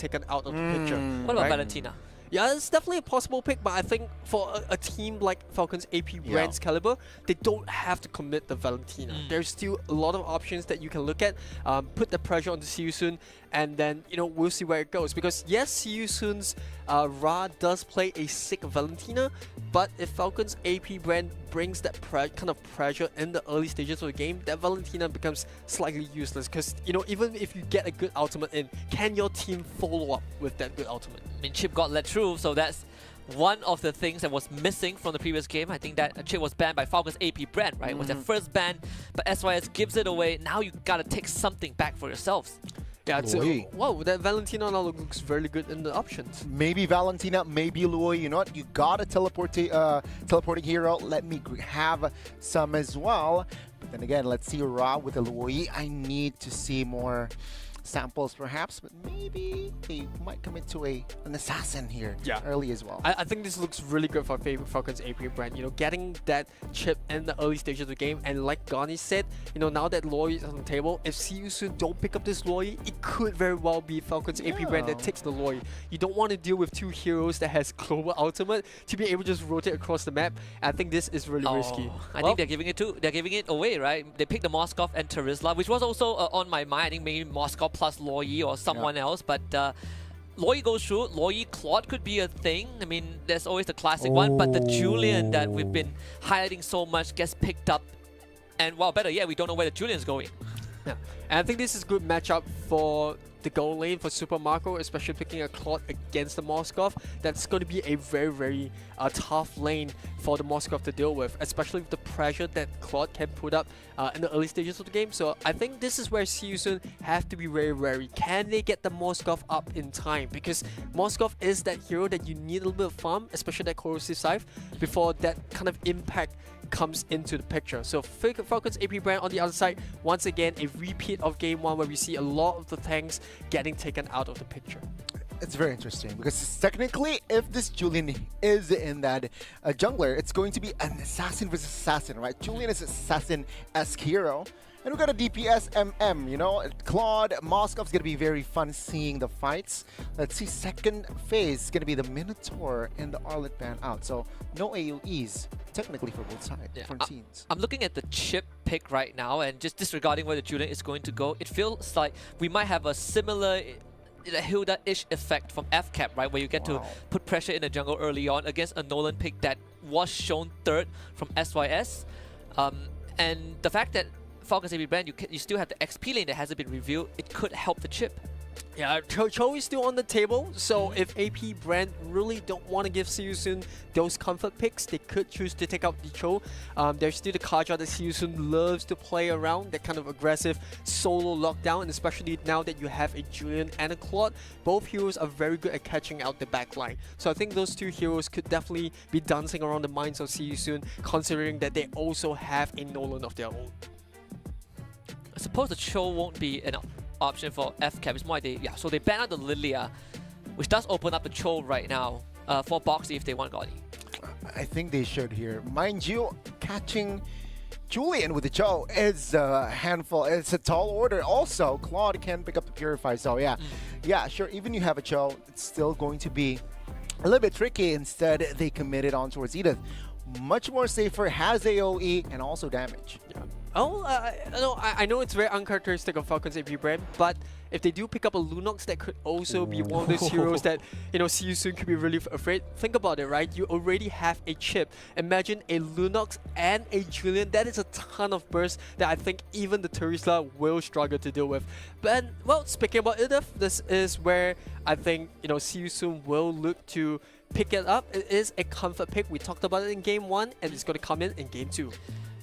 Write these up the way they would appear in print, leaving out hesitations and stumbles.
taken out of the picture. What about right? Valentina? Yeah, it's definitely a possible pick, but I think for a team like Falcons AP Bren's caliber, they don't have to commit the Valentina. There's still a lot of options that you can look at. Put the pressure on the See You Soon, and then we'll see where it goes. Because yes, See You Soon's Ra does play a sick Valentina, but if Falcons AP Bren brings that kind of pressure in the early stages of the game, that Valentina becomes slightly useless. Because even if you get a good ultimate in, can your team follow up with that good ultimate? I mean, Chip got let through, so that's one of the things that was missing from the previous game. I think that Chip was banned by Falcons AP Bren, right? It was their first ban, but SYS gives it away. Now you gotta take something back for yourselves. Yeah, wow, that Valentina now looks very good in the options. Maybe Valentina, maybe Luoyi. You know what? You got a teleporting hero. Let me have some as well. But then again, let's see Ra with the Luoyi. I need to see more samples perhaps, but maybe they might come into an assassin here early as well. I think this looks really good for Falcons AP Bren. Getting that chip in the early stages of the game, and like Gani said, now that Luoyi is on the table, if See You Soon don't pick up this Luoyi, it could very well be Falcons AP Bren that takes the Luoyi. You don't want to deal with two heroes that has global ultimate to be able to just rotate across the map. I think this is really risky. I think they're giving it away, right? They picked the Moskov and Terizla, which was also on my mind. I think maybe Moskov plus Luoyi or someone else, but Luoyi goes through. Luoyi Claude could be a thing. I mean, there's always the classic one, but the Julian that we've been highlighting so much gets picked up, and well, better yet, we don't know where the Julian's going. Yeah, and I think this is a good matchup for the goal lane for Super Marco, especially picking a Claude against the Moskov. That's going to be a very, very tough lane for the Moskov to deal with, especially with the pressure that Claude can put up in the early stages of the game. So I think this is where See You Soon have to be very wary. Can they get the Moskov up in time? Because Moskov is that hero that you need a little bit of farm, especially that corrosive scythe, before that kind of impact comes into the picture. So Falcons AP Bren on the other side, once again a repeat of game 1 where we see a lot of the tanks getting taken out of the picture. It's very interesting because technically if this Julian is in that jungler, it's going to be an assassin versus assassin, right? Julian is assassin-esque hero. And we got a DPS MM, Claude, Moskov's gonna be very fun seeing the fights. Let's see, second phase is gonna be the Minotaur and the Arlet ban out. So no AoEs, technically for both sides, for teams. I'm looking at the chip pick right now, and just disregarding where the Julian is going to go, it feels like we might have a similar Hilda-ish effect from FCAP, right? Where you get to put pressure in the jungle early on against a Nolan pick that was shown third from SYS. And the fact that Falcons AP Bren, you still have the XP lane that hasn't been revealed. It could help the chip. Yeah, Cho is still on the table, so if AP Bren really don't want to give See You Soon those comfort picks, they could choose to take out the Cho. There's still the Kaja that See You Soon loves to play around, that kind of aggressive solo lockdown, and especially now that you have a Julian and a Claude, both heroes are very good at catching out the backline. So I think those two heroes could definitely be dancing around the minds of See You Soon, considering that they also have a Nolan of their own. I suppose the Cho won't be an option for FCAP. It's more like so they ban out the Lilia, which does open up the Cho right now for Boxy if they want Gaudy. I think they should here. Mind you, catching Julian with the Cho is a handful. It's a tall order. Also, Claude can pick up the Purify. So yeah, sure. Even you have a Cho, it's still going to be a little bit tricky. Instead, they committed on towards Edith. Much more safer, has AoE and also damage. Yeah. I know it's very uncharacteristic of Falcons AP Bren, but if they do pick up a Lunox, that could also be one of those heroes that See You Soon could be really afraid. Think about it, right? You already have a chip. Imagine a Lunox and a Julian. That is a ton of burst that I think even the Terizla will struggle to deal with. But well, speaking about Edith, this is where I think See You Soon will look to pick it up. It is a comfort pick. We talked about it in game 1, and it's going to come in game 2.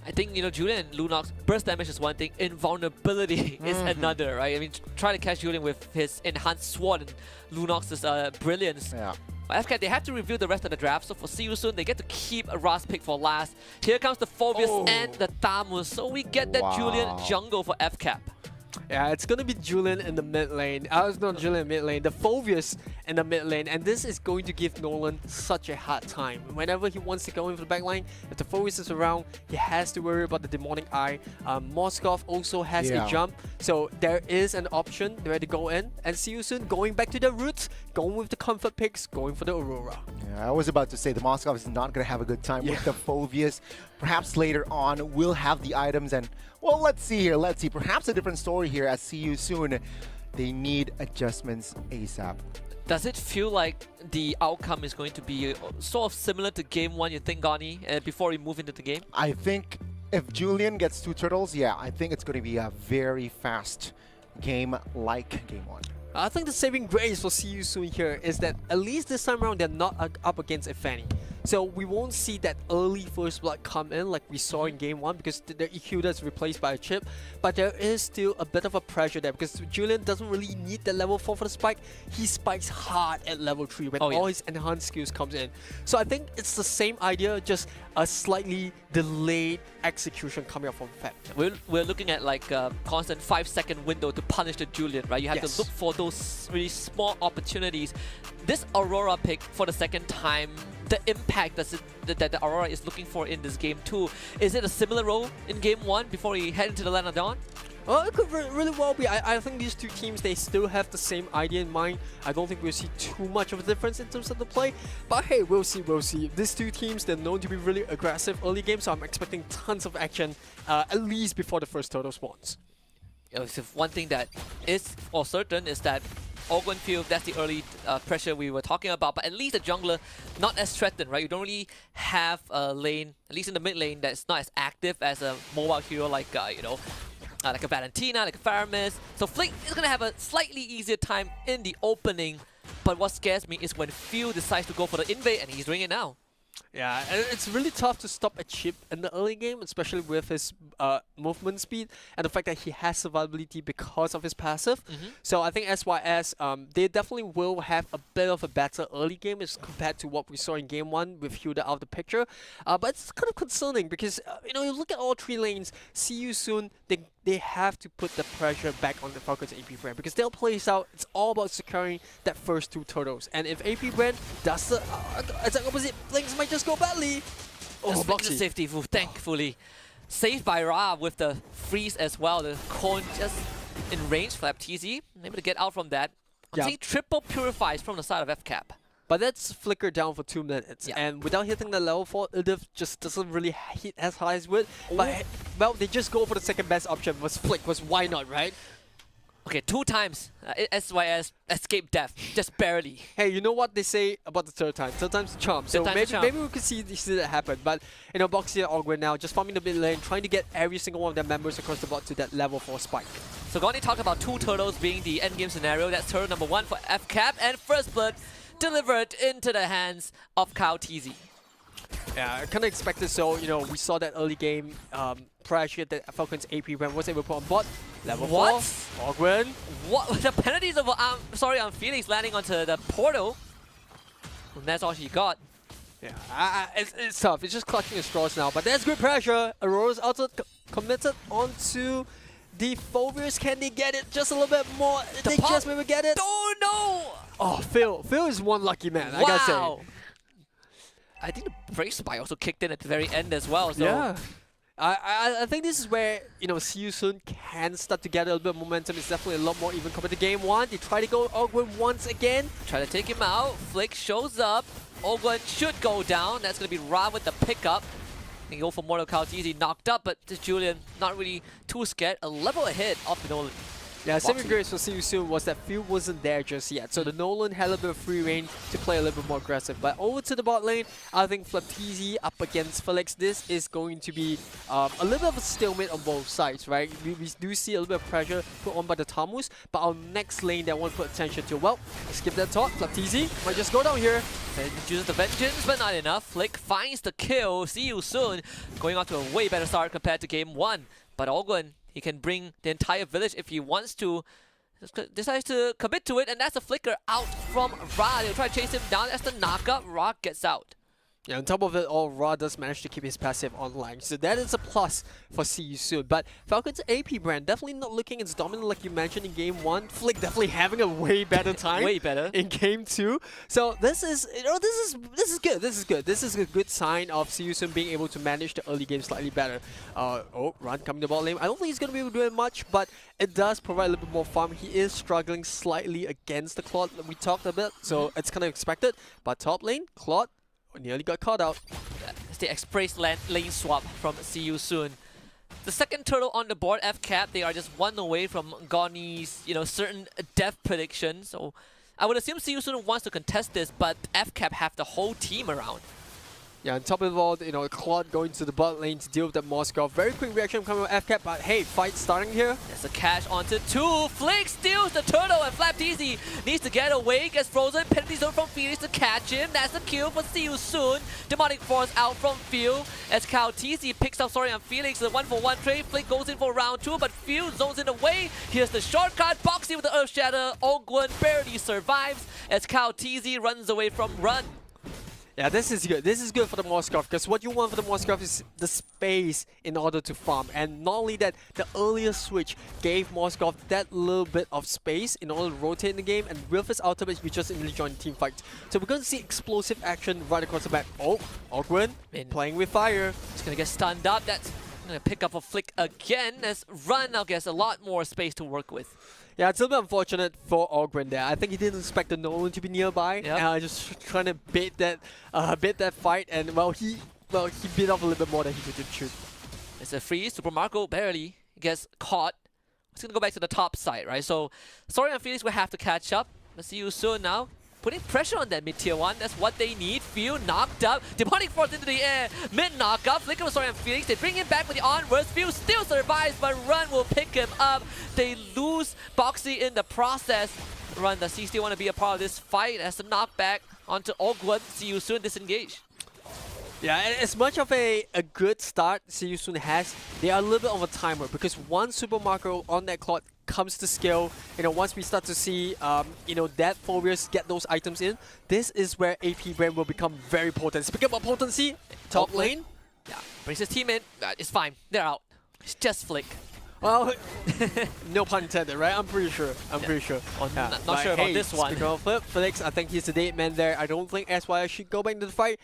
I think, Julian and Lunox, burst damage is one thing, invulnerability is another, right? I mean, try to catch Julian with his enhanced sword and Lunox's brilliance. Yeah. But FCAT, they have to review the rest of the draft, so for See You Soon, they get to keep a Ras pick for last. Here comes the Phobius and the Thamus, so we get that Julian jungle for FCAP. Yeah, it's gonna be Julian in the mid lane. It's not Julian in mid lane, the Phobius in the mid lane, and this is going to give Nolan such a hard time. Whenever he wants to go into the back line, if the Phobius is around, he has to worry about the Demonic Eye. Moskov also has a jump, so there is an option where to go in. And see you soon, going back to the roots, going with the comfort picks, going for the Aurora. Yeah, I was about to say the Moskov is not going to have a good time with the Phobius. Perhaps later on we'll have the items and, well, let's see here. Let's see. Perhaps a different story here as see you soon. They need adjustments ASAP. Does it feel like the outcome is going to be sort of similar to game 1, you think, Gani, before we move into the game? I think if Julian gets 2 turtles, yeah, I think it's going to be a very fast game like game 1. I think the saving grace for See You Soon here is that at least this time around they're not up against a Fanny. So we won't see that early first blood come in like we saw in game 1 because the EQ is replaced by a chip. But there is still a bit of a pressure there because Julian doesn't really need the level 4 for the spike. He spikes hard at level 3 when all his enhanced skills comes in. So I think it's the same idea, just a slightly delayed execution coming up from Fab. We're looking at like a constant 5-second window to punish the Julian, right? You have to look for those really small opportunities. This Aurora pick for the second time, the impact that the Aurora is looking for in this game too. Is it a similar role in game 1 before he head into the Land of Dawn? Well, it could really well be. I think these two teams, they still have the same idea in mind. I don't think we'll see too much of a difference in terms of the play. But hey, we'll see. These two teams, they're known to be really aggressive early game, so I'm expecting tons of action, at least before the first turtle spawns. One thing that is for certain is that Field, that's the early pressure we were talking about, but at least the jungler not as threatened, right? You don't really have a lane, at least in the mid lane, that's not as active as a mobile hero like, like a Valentina, like a Faramis. So Flick is going to have a slightly easier time in the opening, but what scares me is when Field decides to go for the invade, and he's doing it now. Yeah, and it's really tough to stop a chip in the early game, especially with his movement speed and the fact that he has survivability because of his passive. So I think SYS, they definitely will have a bit of a better early game as compared to what we saw in game 1 with Hilda out of the picture. But it's kind of concerning because, you look at all 3 lanes, See You Soon, they have to put the pressure back on the Falcons AP Bren because they'll play this out. It's all about securing that first 2 turtles. And if AP Bren does the exact opposite, things might just go badly. Oh, the safety move, thankfully. Saved by Ra with the freeze as well. The cone just in range for FTZ. Able to get out from that. I'm seeing triple purifies from the side of FCAP. But that's flickered down for 2 minutes, and without hitting the level 4, Ildiv just doesn't really hit as high as would. But, well, they just go for the second best option, was Flick, was why not, right? Okay, 2 times SYS escape death, just barely. Hey, you know what they say about the third time? Third time's the charm. So maybe we could see that happen. But, Boxy and Ogwen now just farming the mid lane, trying to get every single one of their members across the board to that level 4 spike. So Goni talked about 2 turtles being the endgame scenario. That's turtle number 1 for FCAP, and first blood delivered into the hands of Kyle TZ. Yeah, I kind of expected so. We saw that early game pressure that Falcons AP Bren was able to put on bot. Level 4, Ogwen. What? The penalties of on Felix landing onto the portal. And that's all she got. Yeah, it's tough. It's just clutching at straws now. But there's good pressure. Aurora's also committed onto the Phobius. Can they get it just a little bit more? They just maybe get it. Oh no! Oh, Phil is one lucky man, I gotta say. I think the Brave Spy also kicked in at the very end as well. So. Yeah. I think this is where, See You Soon can start to get a little bit of momentum. It's definitely a lot more even compared to game 1. They try to go Ogwen once again. Try to take him out. Flick shows up. Ogwen should go down. That's going to be Ra with the pickup. They go for Mortal Kombat. Easy knocked up, but this Julian not really too scared. A level ahead of Nolan. Yeah, saving grace for See You Soon was that Field wasn't there just yet. So the Nolan had a little bit of free reign to play a little bit more aggressive. But over to the bot lane, I think Flaptizi up against Felix. This is going to be a little bit of a stalemate on both sides, right? We do see a little bit of pressure put on by the Tamus. But our next lane that I want to put attention to, well, skip that thought. Flaptizi might just go down here. And uses the vengeance, but not enough. Flick finds the kill. See You Soon going off to a way better start compared to game 1. But Ogwen, he can bring the entire village if he wants to. Decides to commit to it, and that's a flicker out from Ra. They'll try to chase him down. That's the knockup. Ra gets out. Yeah, on top of it all, Ra does manage to keep his passive online, so that is a plus for See You Soon. But Falcons AP Brand definitely not looking as dominant like you mentioned in Game 1. Flick definitely having a way better time. Way better. In Game 2. So this is, this is good. This is good. This is a good sign of See You Soon being able to manage the early game slightly better. Run coming to bot lane. I don't think he's going to be able to do it much, but it does provide a little bit more farm. He is struggling slightly against the Claude that we talked about, so it's kind of expected. But top lane, Claude nearly got caught out. It's the express lane swap from See You Soon. The second turtle on the board, FCAP, they are just one away from Goni's, certain death prediction. So I would assume See You Soon wants to contest this, but FCAP have the whole team around. Yeah, on top of it all, Claude going to the bot lane to deal with that Moskov. Very quick reaction coming from FCAP, but hey, fight starting here. There's a catch onto 2. Flick steals the turtle and Flapteasy needs to get away, gets frozen. Penalty zone from Felix to catch him. That's a kill for See You Soon. Demonic Force out from Phil as Kaltisi picks up Sorry on Felix. The 1-for-1 trade. Flick goes in for round 2, but Phil zones in the way. Here's the shortcut. Boxy with the Earth Shatter. Ogwon barely survives as Kaltisi runs away from Run. Yeah, this is good. This is good for the Moskov, because what you want for the Moskov is the space in order to farm. And not only that, the earlier switch gave Moskov that little bit of space in order to rotate in the game, and with his ultimate, you just immediately join the team fight. So we're going to see explosive action right across the map. Oh, Ogwin playing with fire. He's going to get stunned up. That's going to pick up a Flick again as Run now gets a lot more space to work with. Yeah, it's a little bit unfortunate for Ogren there. I think he didn't expect the Nolan to be nearby. Yep. Just trying to bait that fight, and he bit off a little bit more than he could shoot. It's a free. Super Marco barely gets caught. It's gonna go back to the top side, right? So Sorry and Felix will have to catch up. Let's see you soon now. Putting pressure on that mid-tier 1, that's what they need. Phil knocked up, Demonic Force into the air, mid-knockup, Flicker with Sorry and Felix, they bring him back with the onwards, Phil still survives, but Run will pick him up. They lose Boxy in the process. Run, does he still want to be a part of this fight? As the knockback onto Ogwon, See You Soon disengage. Yeah, and as much of a good start See You Soon has, they are a little bit of a timer, because once Super Marco on that clock comes to scale, once we start to see, that Furious get those items in, this is where AP Bren will become very potent. Speaking about potency, top lane. Yeah, brings his team in, it's fine, they're out. It's just Flick. Well, no pun intended, right? I'm pretty sure. Pretty sure. Not sure about this one. Speaking of Felix, I think he's the date man there. I don't think SY should go back into the fight.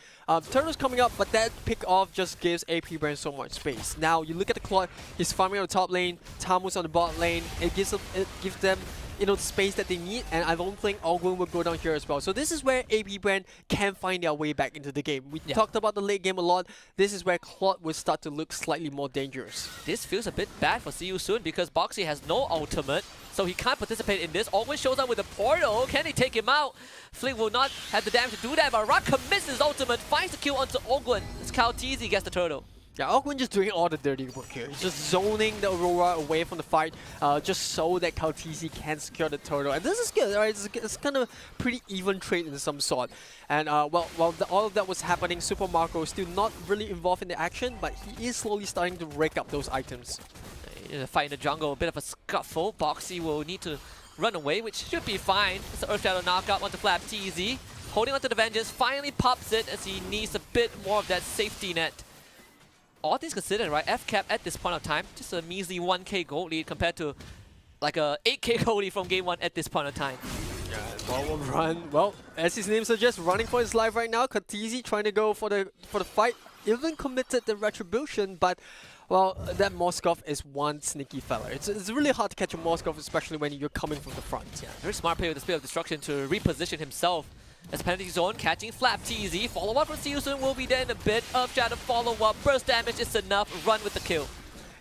Turtle's coming up, but that pick off just gives AP Brand so much space. Now you look at the clock. He's farming on the top lane. Tamu's on the bot lane. It gives them the space that they need, and I don't think Ogwin will go down here as well. So this is where AP Brand can find their way back into the game. We talked about the late game a lot. This is where Claude will start to look slightly more dangerous. This feels a bit bad for See You Soon because Boxy has no ultimate, so he can't participate in this. Ogwin shows up with a portal. Can they take him out? Flick will not have the damage to do that, but Rock commits his ultimate, finds the kill onto Ogwin. As Kaltisi gets the turtle. Yeah, Ogwin just doing all the dirty work here. He's just zoning the Aurora away from the fight, just so that Kaltisi can secure the turtle. And this is good, right? It's kind of pretty even trade in some sort. And while all of that was happening, Super Marco is still not really involved in the action, but he is slowly starting to rake up those items. Fight in the jungle, a bit of a scuffle. Boxy will need to run away, which should be fine. It's the Earth Shadow knockout onto Flapteasy. Holding onto the Vengeance, finally pops it as he needs a bit more of that safety net. All things considered, right, FCAP at this point of time, just a measly 1k gold lead compared to like a 8k gold lead from game 1 at this point of time. Yeah, well, Run, well, as his name suggests, running for his life right now. Kaltisi trying to go for the fight, even committed the retribution, but well, that Moskov is one sneaky fella. It's really hard to catch a Moskov, especially when you're coming from the front. Yeah, very smart play with the Spirit of Destruction to reposition himself. As penalty zone, catching Flapteasy. Follow-up from See You Soon will be there in a bit. Earth Shadow follow-up. Burst damage is enough. Run with the kill.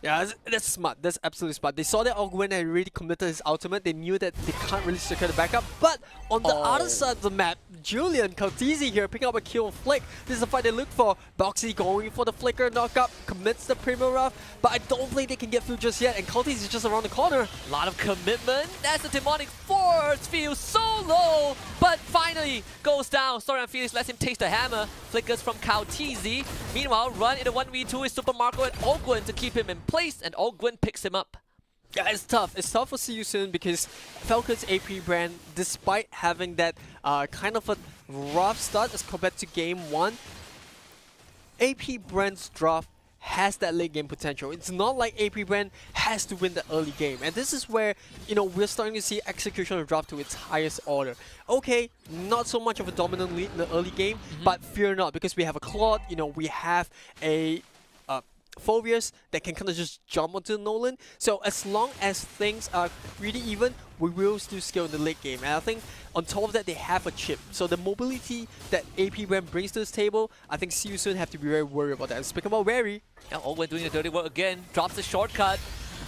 Yeah, that's smart. That's absolutely smart. They saw that Ogwin had already committed his ultimate. They knew that they can't really secure the backup. But on the other side of the map, Julian, Kaltisi here picking up a kill on Flick. This is the fight they look for. Boxy going for the flicker knockup, commits the Primo Rough, but I don't think they can get through just yet, and Kaltisi is just around the corner. A lot of commitment. That's the Demonic Force. Feels so low, but finally goes down. Sorry, and Felix lets him taste the hammer. Flickers from Kaltisi. Meanwhile, Run in a 1v2 is Super Marco and Ogwin to keep him in place, and Ogwin picks him up. Yeah, it's tough. It's tough for See You Soon because Falcons AP Brand, despite having that kind of a rough start as compared to game 1, AP Bren's draft has that late game potential. It's not like AP Bren has to win the early game. And this is where, we're starting to see execution of draft to its highest order. Okay, not so much of a dominant lead in the early game, but fear not, because we have a Claude, we have a Phobius that can kind of just jump onto Nolan. So as long as things are pretty even, we will still scale in the late game. And I think on top of that, they have a chip. So the mobility that AP Bren brings to this table, I think CU soon have to be very worried about that. And speaking about wary, Yeah, Owen doing the dirty work again. Drops the shortcut.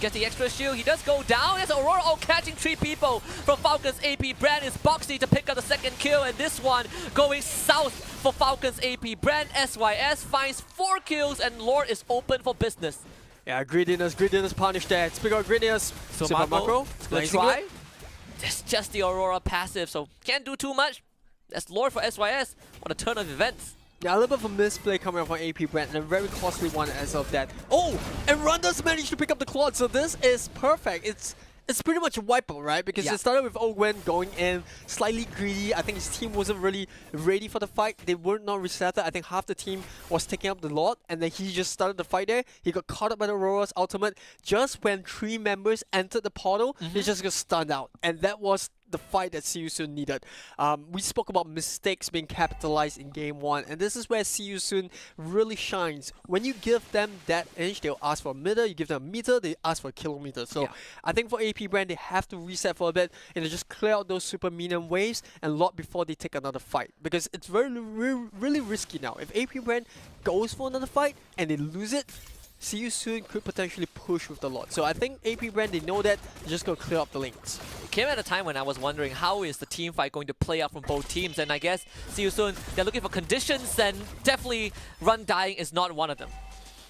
Gets the extra shield. He does go down. There's Aurora catching 3 people from Falcons AP. Bren is boxy to pick up the second kill. And this one going south for Falcons AP. Bren SYS finds 4 kills and Lord is open for business. yeah, greediness punished there. Speaking of greediness, So Super Marco, Macro, let's try. It's just the Aurora passive, so can't do too much. That's Lord for SYS. What a turn of events. Yeah, a little bit of a misplay coming up from AP Brent, and a very costly one as of that. Oh, and Runda's managed to pick up the Claude, so this is perfect. It's pretty much a wipeout, right? Because it started with Ogwen going in, slightly greedy. I think his team wasn't really ready for the fight. They were not resetted. I think half the team was taking up the Lord, and then he just started the fight there. He got caught up by the Aurora's ultimate. Just when 3 members entered the portal, he just got stunned out. And that was the fight that CU Sun needed. We spoke about mistakes being capitalized in game 1, and this is where CU Sun really shines. When you give them that inch, they'll ask for a meter. You give them a meter, they ask for a kilometer. So I think for AP Brand, they have to reset for a bit and just clear out those super minion waves and lot before they take another fight, because it's really risky now. If AP Brand goes for another fight and they lose it, CU Soon could potentially push with the lot. So I think AP Brand, they know that, they're just going to clear up the lanes. It came at a time when I was wondering how is the team fight going to play out from both teams, and I guess CU Soon, they're looking for conditions, and definitely Run dying is not one of them.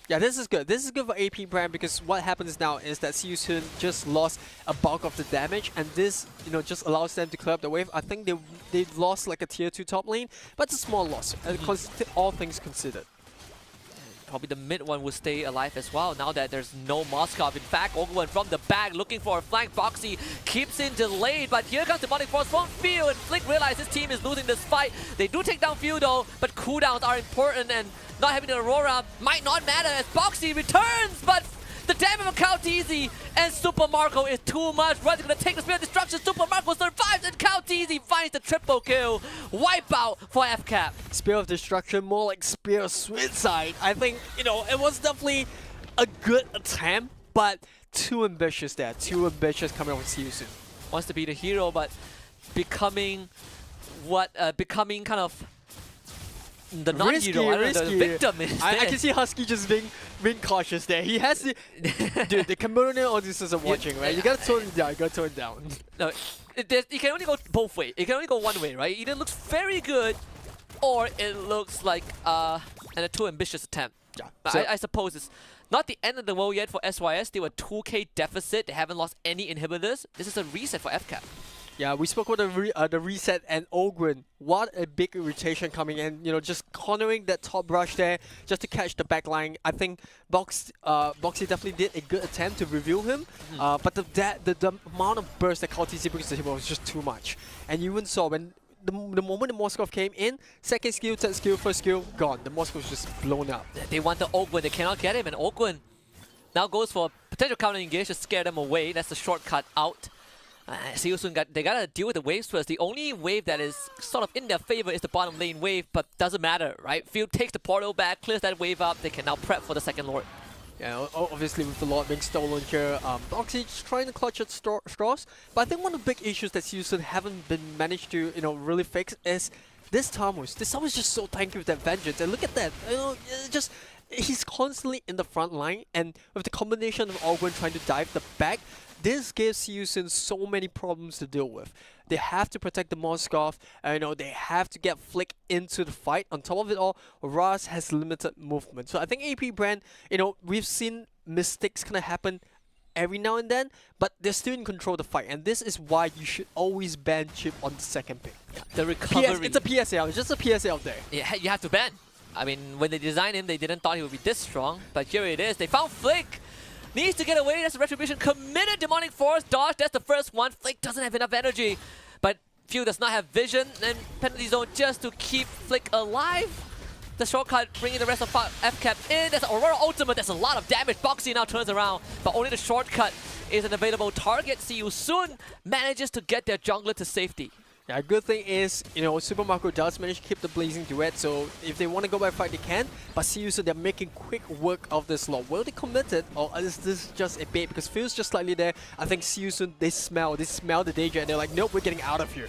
Yeah, this is good. This is good for AP Brand, because what happens now is that CU Soon just lost a bulk of the damage, and this, just allows them to clear up the wave. I think they've lost like a tier 2 top lane, but it's a small loss, all things considered. Probably the mid one will stay alive as well now that there's no Moskov. In fact, Ogwen from the back looking for a flank. Boxy keeps in delayed, but here comes the Demonic Force from Field, and Flick realizes his team is losing this fight. They do take down Field though, but cooldowns are important, and not having the Aurora might not matter as Boxy returns, but the damage of Calteezy and Super Marco is too much. Run's gonna take the Spear of Destruction. Super Marco survives, and Calteezy finds the triple kill. Wipeout for FCAP. Spear of Destruction, more like Spear of Suicide. I think, it was definitely a good attempt, but too ambitious there. Too ambitious coming up with CU Soon. Wants to be the hero, but becoming becoming kind of the non-hero, I don't know, the victim instead. I can see Husky just being cautious there. He has to... Dude, the Cameroonian audiences are watching, right? You gotta tone it down, you gotta tone it down. No, you can only go both ways. It can only go one way, right? Either looks very good, or it looks like a too ambitious attempt. Yeah. So I suppose it's not the end of the world yet for SYS. They were 2k deficit. They haven't lost any inhibitors. This is a reset for FCAP. Yeah, we spoke about the reset and Ogren. What a big irritation coming in, just cornering that top brush there just to catch the back line. I think Boxy definitely did a good attempt to reveal him, but the amount of burst that Calteezy brings to him was just too much. And you even saw when the moment the Moskov came in, second skill, third skill, first skill, gone. The Moskov was just blown up. They want the Ogwen, they cannot get him, and Ogwen now goes for potential counter engage to scare them away. That's the shortcut out. CU Soon they gotta deal with the waves first. The only wave that is sort of in their favor is the bottom lane wave, but doesn't matter, right? Field takes the portal back, clears that wave up. They can now prep for the second Lord. Yeah, obviously with the Lord being stolen here, Boxy just trying to clutch at straws. But I think one of the big issues that CU Soon haven't been managed to really fix is this Tamus. This Tamus is just so tanky with that vengeance, and look at that. It's just he's constantly in the front line, and with the combination of Ogwen trying to dive the back, this gives CU Soon so many problems to deal with. They have to protect the Moskov, they have to get Flick into the fight. On top of it all, Raz has limited movement. So I think AP Brand, we've seen mistakes kind of happen every now and then, but they're still in control of the fight. And this is why you should always ban Chip on the second pick. Yeah, the recovery. It's a PSA, it's just a PSA out there. Yeah, you have to ban. I mean, when they designed him, they didn't thought he would be this strong, but here it is. They found Flick. Needs to get away. That's a Retribution. Committed Demonic Force. Dodge. That's the first one. Flick doesn't have enough energy. But Few does not have vision. And Penalty Zone just to keep Flick alive. the shortcut, bringing the rest of FCAP in. There's Aurora Ultimate. There's a lot of damage. Boxy now turns around, but only the shortcut is an available target. See you soon. Manages to get their jungler to safety. Yeah, good thing is, Super Marco does manage to keep the Blazing Duet, so if they want to go by fight, they can. But see you, so they're making quick work of this lot. Will they commit it, or is this just a bait? Because Phil's just slightly there. I think see you soon, they smell the danger, and they're like, nope, we're getting out of here.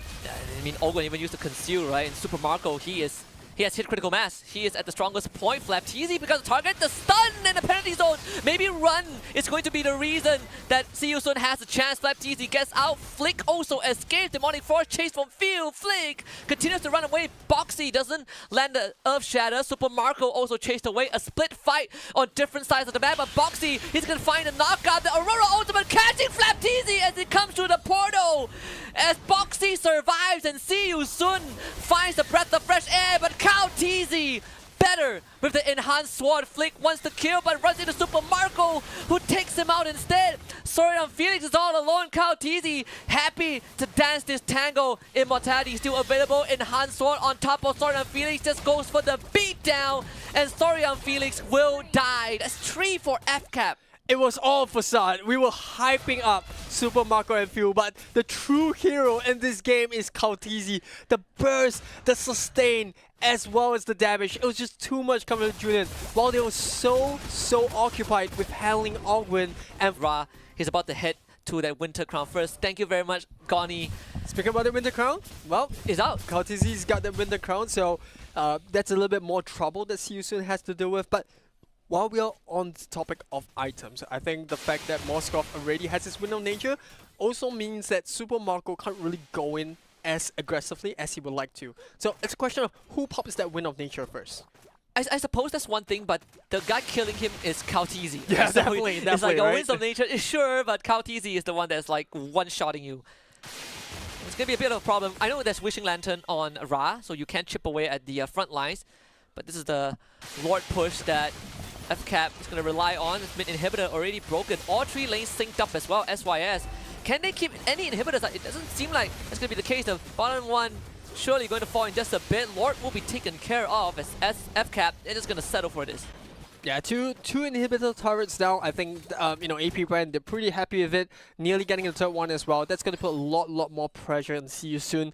I mean, Ogwen even used to conceal, right? In Super Marco, he has hit critical mass. He is at the strongest point. Flapteasy becomes a target. The stun in the penalty zone. Maybe run is going to be the reason that Seiyusun has a chance. Flapteasy gets out. Flick also escapes. Demonic Force chase from Field. Flick continues to run away. Boxy doesn't land the Earth Shatter. Super Marco also chased away. A split fight on different sides of the map. But Boxy, he's going to find a knockout. The Aurora Ultimate catching Flapteasy as it comes through the portal. As Boxy survives and Seiyusun finds the breath of fresh air, but Teasy better with the enhanced sword. Flick wants to kill but runs into Super Marco, who takes him out instead. Sorian Felix is all alone. Teasy happy to dance this tango. Immortality still available. Enhanced sword on top of Sorian Felix, just goes for the beatdown, and Sorian Felix will die. That's 3 for FCAP. It was all facade. We were hyping up Super Marco and Phil, but the true hero in this game is Teasy. The burst, the sustain, as well as the damage. It was just too much coming to Julian. While they were so occupied with handling Ogwen and Ra, he's about to head to that Winter Crown first. Thank you very much, Goni. Speaking about the Winter Crown, well, is out. Teasy's got the Winter Crown, so that's a little bit more trouble that Seiyusun has to deal with. But while we are on the topic of items, I think the fact that Moskov already has his Wind of Nature also means that Super Marco can't really go in as aggressively as he would like to. So it's a question of who pops that Wind of Nature first. I suppose that's one thing, but the guy killing him is Teasy. Yeah, so definitely, it's like right? a Wind of Nature, sure, but Teasy is the one that's like one-shotting you. It's going to be a bit of a problem. I know there's Wishing Lantern on Ra, so you can chip away at the front lines, but this is the Lord push that FCAP is going to rely on. This mid inhibitor already broken. All 3 lanes synced up as well. SYS. Can they keep any inhibitors? It doesn't seem like that's going to be the case. The bottom one surely going to fall in just a bit. Lord will be taken care of as FCAP. They're just going to settle for this. Yeah, two inhibitor turrets down. I think AP Bren, they're pretty happy with it. Nearly getting the third one as well. That's going to put a lot more pressure on See You Soon,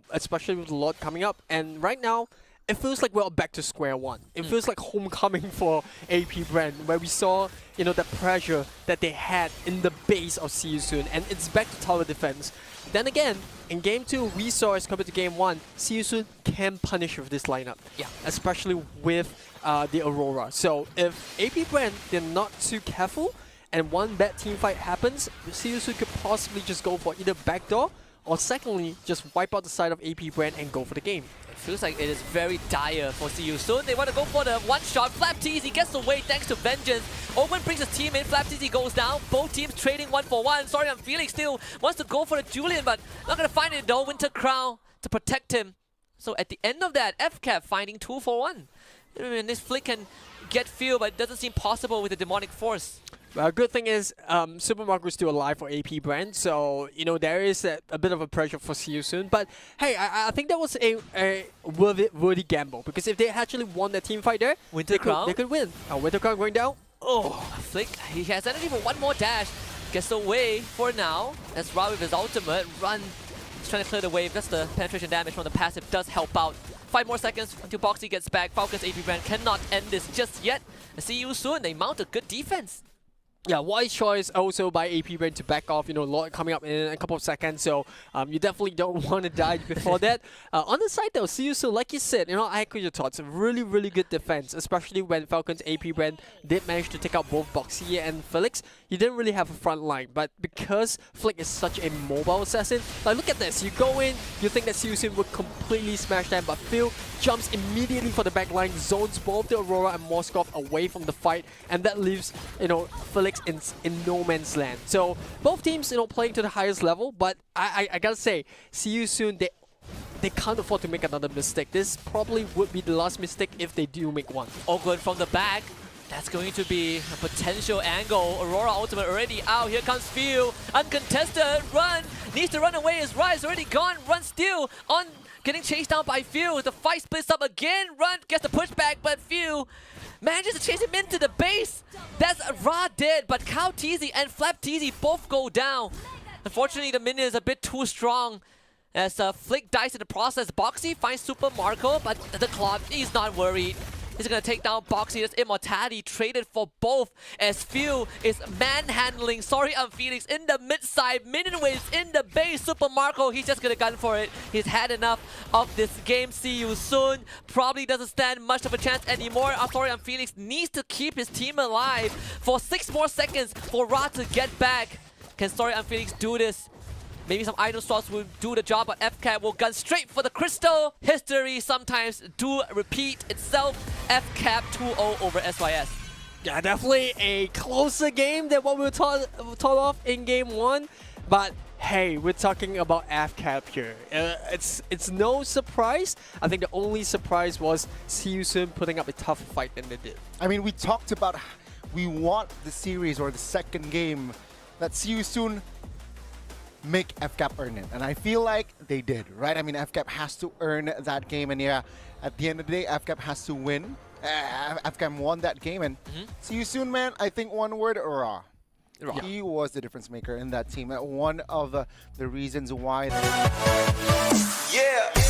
especially with the Lord coming up. And right now, it feels like we're back to square one. It feels like homecoming for AP Bren, where we saw, the pressure that they had in the base of See You Soon, and it's back to tower defense. Then again, in Game 2, we saw as compared to Game 1, See You Soon can punish with this lineup. Yeah. Especially with the Aurora. So if AP Bren, they're not too careful, and one bad team fight happens, See You Soon could possibly just go for either backdoor, or secondly, just wipe out the side of AP Bren and go for the game. Feels like it is very dire for CU. Soon they want to go for the one-shot. Flapteasy gets away thanks to Vengeance. Owen brings his team in. Flapteasy goes down. Both teams trading 1-for-1. Sorian Felix still wants to go for the Julian, but not going to find it though. Winter Crown to protect him. So at the end of that, FCAP finding 2-for-1. I mean, this flick can get feel, but it doesn't seem possible with the Demonic Force. Well, good thing is Super Marco is still alive for AP Brand, so there is a bit of a pressure for See You Soon. But hey, I think that was a worthy gamble, because if they actually won that team fight there, they could win. Winter Crown going down. Oh, Flick, he has energy for one more dash. Gets away for now. That's Ra with his ultimate. Run. He's trying to clear the wave. That's the penetration damage from the passive. Does help out. 5 more seconds until Boxy gets back. Falcons AP Brand cannot end this just yet. See you soon. They mount a good defense. Yeah, wise choice also by AP Brand to back off. Lord coming up in a couple of seconds, so you definitely don't want to die before that. On the side though, See You Soon, like you said, I echo your thoughts. Really good defense, especially when Falcons AP Brand did manage to take out both Boxy and Felix. You didn't really have a front line, but because Flick is such a mobile assassin, like look at this. You go in, you think that See You Soon would completely smash them, but Phil jumps immediately for the back line, zones both the Aurora and Moskov away from the fight, and that leaves Felix in no man's land. So both teams playing to the highest level, but I gotta say, See You Soon, they can't afford to make another mistake. This probably would be the last mistake if they do make one. Oh, good from the back. That's going to be a potential angle. Aurora ultimate already out. Here comes Phil. Uncontested. Run. Needs to run away. His Rise already gone. Run still on getting chased down by Few. The fight splits up again. Run gets the pushback, but Few manages to chase him into the base. That's Ra dead, but Cow Teasy and Flap Teasy both go down. Unfortunately, the minion is a bit too strong. As Flick dies in the process, Boxy finds Super Marco, but the Club is not worried. He's gonna take down Boxy. That's immortality traded for both, as Few is manhandling Sorry Felix in the mid side. Minion waves in the base. Super Marco, he's just gonna gun for it. He's had enough of this game. See you soon. Probably doesn't stand much of a chance anymore. Sorry Felix needs to keep his team alive for 6 more seconds for Ra to get back. Can Sorry Felix do this? Maybe some idle swaps will do the job, but FCAP will gun straight for the crystal. History sometimes do repeat itself. FCAP 2-0 over SYS. Yeah, definitely a closer game than what we were taught off in game 1. But hey, we're talking about FCAP here. It's no surprise. I think the only surprise was See You Soon putting up a tougher fight than they did. I mean, we talked about we want the series or the second game that See You Soon make FCAP earn it, and I feel like they did, right? I mean, FCAP has to earn that game, and yeah, at the end of the day, FCAP has to win. FCAP won that game, and See You Soon, man. I think one word, Ra. He was the difference maker in that team. One of the reasons why. Yeah.